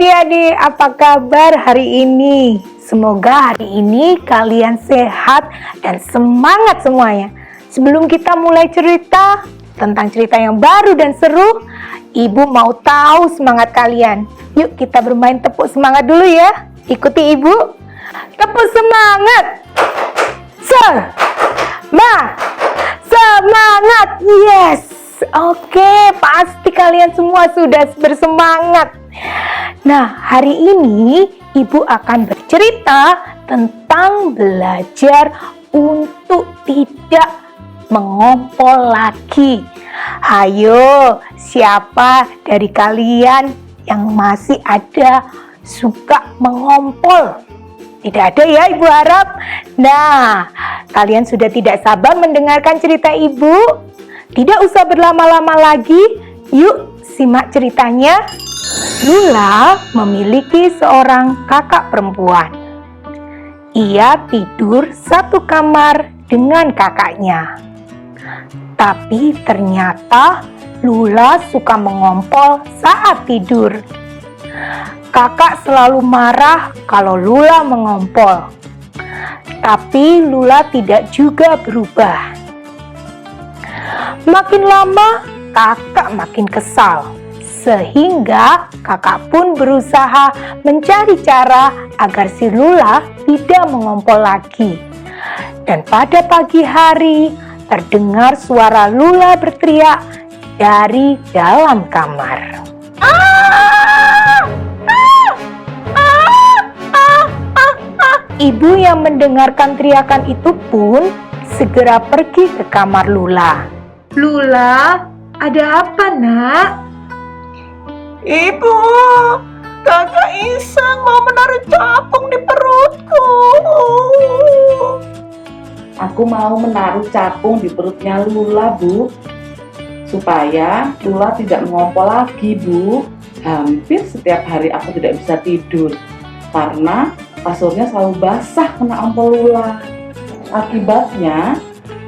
adik-adik, apa kabar hari ini? Semoga hari ini kalian sehat dan semangat semuanya. Sebelum kita mulai cerita tentang cerita yang baru dan seru, Ibu mau tahu semangat kalian. Yuk kita bermain tepuk semangat dulu ya. Ikuti Ibu. Tepuk semangat. Semangat. Yes. Oke, pasti kalian semua sudah bersemangat. Nah, hari ini Ibu akan bercerita tentang belajar untuk tidak mengompol lagi. Ayo, siapa dari kalian yang masih ada suka mengompol? Tidak ada ya, Ibu harap. Nah, kalian sudah tidak sabar mendengarkan cerita Ibu? Tidak usah berlama-lama lagi, yuk simak ceritanya. Lula memiliki seorang kakak perempuan. Ia tidur satu kamar dengan kakaknya. Tapi ternyata Lula suka mengompol saat tidur. Kakak selalu marah kalau Lula mengompol. Tapi Lula tidak juga berubah. Makin lama, kakak makin kesal. Sehingga kakak pun berusaha mencari cara agar si Lula tidak mengompol lagi. Dan pada pagi hari, terdengar suara Lula berteriak dari dalam kamar. Ibu yang mendengarkan teriakan itu pun segera pergi ke kamar Lula. Lula, ada apa nak? Ibu, kakak Iseng mau menaruh capung di perutku. Aku mau menaruh capung di perutnya Lula, Bu. Supaya Lula tidak mengompol lagi, Bu. Hampir setiap hari aku tidak bisa tidur. Karena kasurnya selalu basah kena ompol Lula. Akibatnya,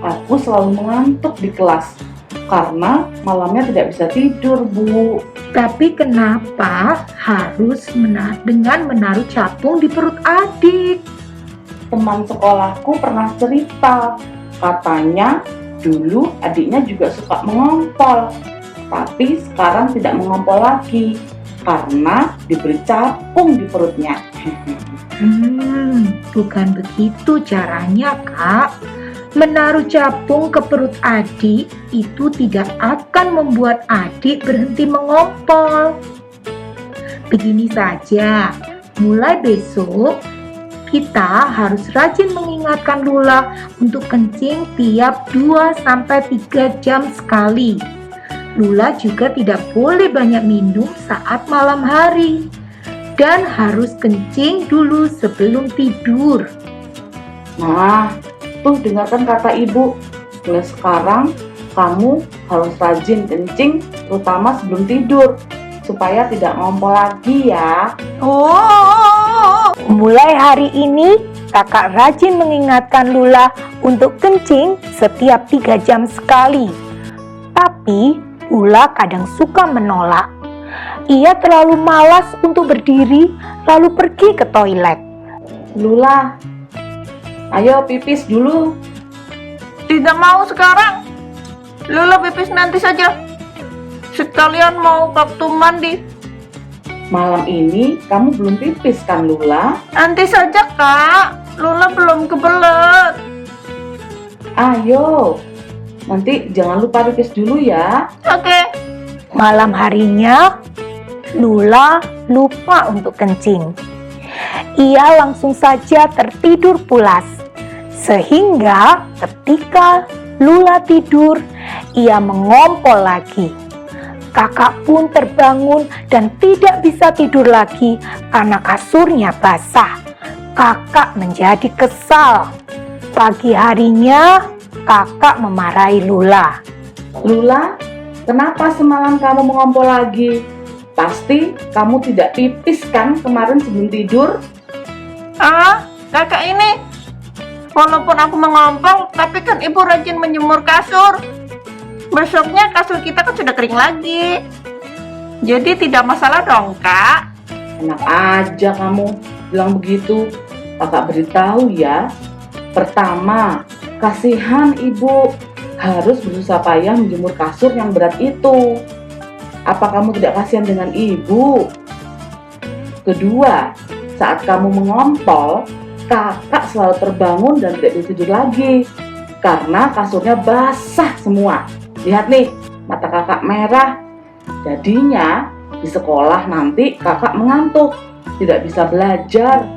aku selalu mengantuk di kelas. Karena malamnya tidak bisa tidur, Bu. Tapi kenapa harus dengan menaruh capung di perut adik? Teman sekolahku pernah cerita, katanya dulu adiknya juga suka mengompol, tapi sekarang tidak mengompol lagi karena diberi capung di perutnya. Bukan begitu caranya, Kak. Menaruh capung ke perut adik itu tidak akan membuat adik berhenti mengompol. Begini saja, mulai besok kita harus rajin mengingatkan Lula untuk kencing tiap 2-3 jam sekali. Lula juga tidak boleh banyak minum saat malam hari dan harus kencing dulu sebelum tidur. Nah, tuh dengarkan kata ibu. Mulai sekarang kamu harus rajin kencing, terutama sebelum tidur, supaya tidak ngompol lagi ya. Mulai hari ini, kakak rajin mengingatkan Lula untuk kencing setiap 3 jam sekali. Tapi Lula kadang suka menolak. Ia terlalu malas untuk berdiri, lalu pergi ke toilet. Lula, ayo pipis dulu. Tidak mau sekarang. Lula pipis nanti saja. Sekalian mau waktu mandi. Malam ini kamu belum pipis kan, Lula? Nanti saja, Kak. Lula belum kebelet. Ayo, nanti jangan lupa pipis dulu ya. Oke. Malam harinya, Lula lupa untuk kencing. Ia langsung saja tertidur pulas. Sehingga ketika Lula tidur, ia mengompol lagi. Kakak pun terbangun dan tidak bisa tidur lagi karena kasurnya basah. Kakak menjadi kesal. Pagi harinya, kakak memarahi Lula. Lula, kenapa semalam kamu mengompol lagi? Pasti kamu tidak pipis kan kemarin sebelum tidur? Kakak ini. Walaupun aku mengompol, tapi kan ibu rajin menjemur kasur. Besoknya kasur kita kan sudah kering lagi. Jadi tidak masalah dong, Kak. Enak aja kamu bilang begitu. Kakak beritahu ya. Pertama, kasihan ibu harus bersusah payah menjemur kasur yang berat itu. Apa kamu tidak kasihan dengan ibu? Kedua, saat kamu mengompol, kakak selalu terbangun dan tidak bisa tidur lagi karena kasurnya basah semua. Lihat nih, mata kakak merah. Jadinya di sekolah nanti kakak mengantuk, tidak bisa belajar.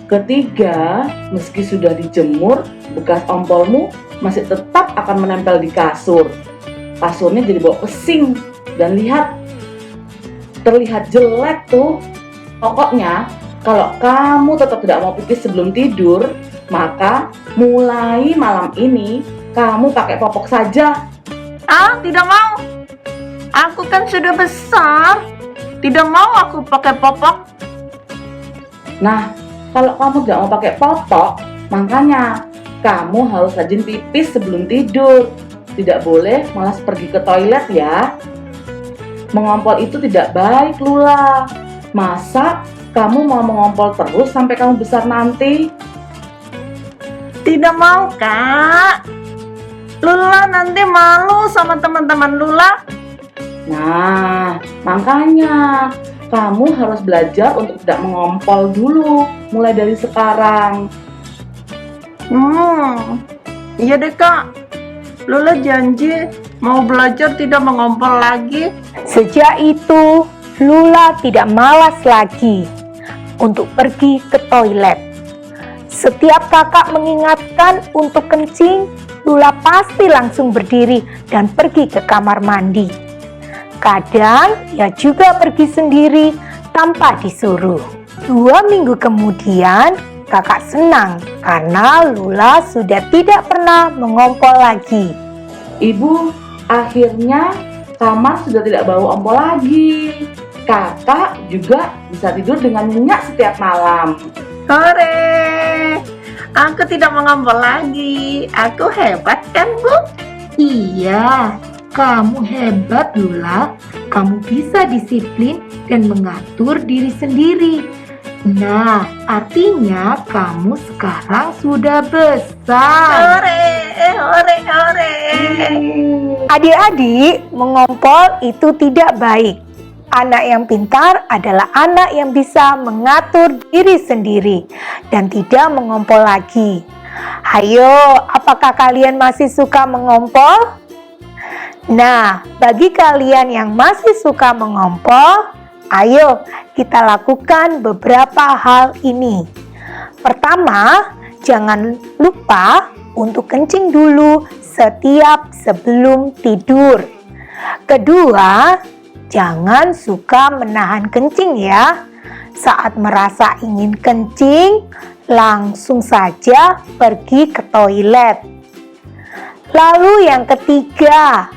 Ketiga, meski sudah dijemur, bekas ompolmu masih tetap akan menempel di kasur. Kasurnya jadi bau pesing dan terlihat jelek tuh. Pokoknya kalau kamu tetap tidak mau pipis sebelum tidur, maka mulai malam ini kamu pakai popok saja. Ah, tidak mau. Aku kan sudah besar. Tidak mau aku pakai popok. Nah, kalau kamu tidak mau pakai popok, makanya kamu harus rajin pipis sebelum tidur. Tidak boleh malas pergi ke toilet ya. Mengompol itu tidak baik, Lula. Masa kamu mau mengompol terus sampai kamu besar nanti? Tidak mau, Kak. Lula nanti malu sama teman-teman Lula. Nah, makanya kamu harus belajar untuk tidak mengompol dulu, mulai dari sekarang. Iya deh, Kak. Lula janji mau belajar tidak mengompol lagi. Sejak itu, Lula tidak malas lagi untuk pergi ke toilet. Setiap kakak mengingatkan untuk kencing, Lula pasti langsung berdiri dan pergi ke kamar mandi. Kadang ia juga pergi sendiri tanpa disuruh. 2 minggu kemudian, kakak senang karena Lula sudah tidak pernah mengompol lagi. Ibu, akhirnya kamar sudah tidak bau ompol lagi. Kakak juga bisa tidur dengan nyenyak setiap malam. Hore! Aku tidak mengompol lagi. Aku hebat kan, Bu? Iya, kamu hebat, Lula. Kamu bisa disiplin dan mengatur diri sendiri. Nah, artinya kamu sekarang sudah besar. Hore! Hore! Hore! Adik-adik, mengompol itu tidak baik. Anak yang pintar adalah anak yang bisa mengatur diri sendiri dan tidak mengompol lagi. Hayo, apakah kalian masih suka mengompol? Nah, bagi kalian yang masih suka mengompol, ayo kita lakukan beberapa hal ini. Pertama, jangan lupa untuk kencing dulu setiap sebelum tidur. Kedua, jangan suka menahan kencing ya. Saat merasa ingin kencing, langsung saja pergi ke toilet. Lalu yang ketiga,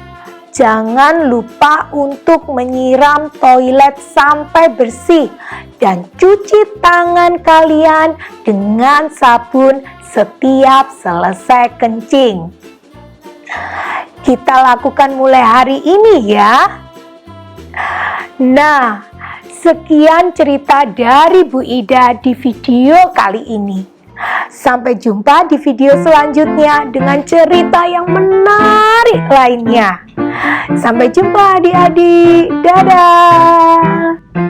jangan lupa untuk menyiram toilet sampai bersih dan cuci tangan kalian dengan sabun setiap selesai kencing. Kita lakukan mulai hari ini ya. Nah, sekian cerita dari Bu Ida di video kali ini. Sampai jumpa di video selanjutnya dengan cerita yang menarik lainnya. Sampai jumpa adik-adik. Dadah.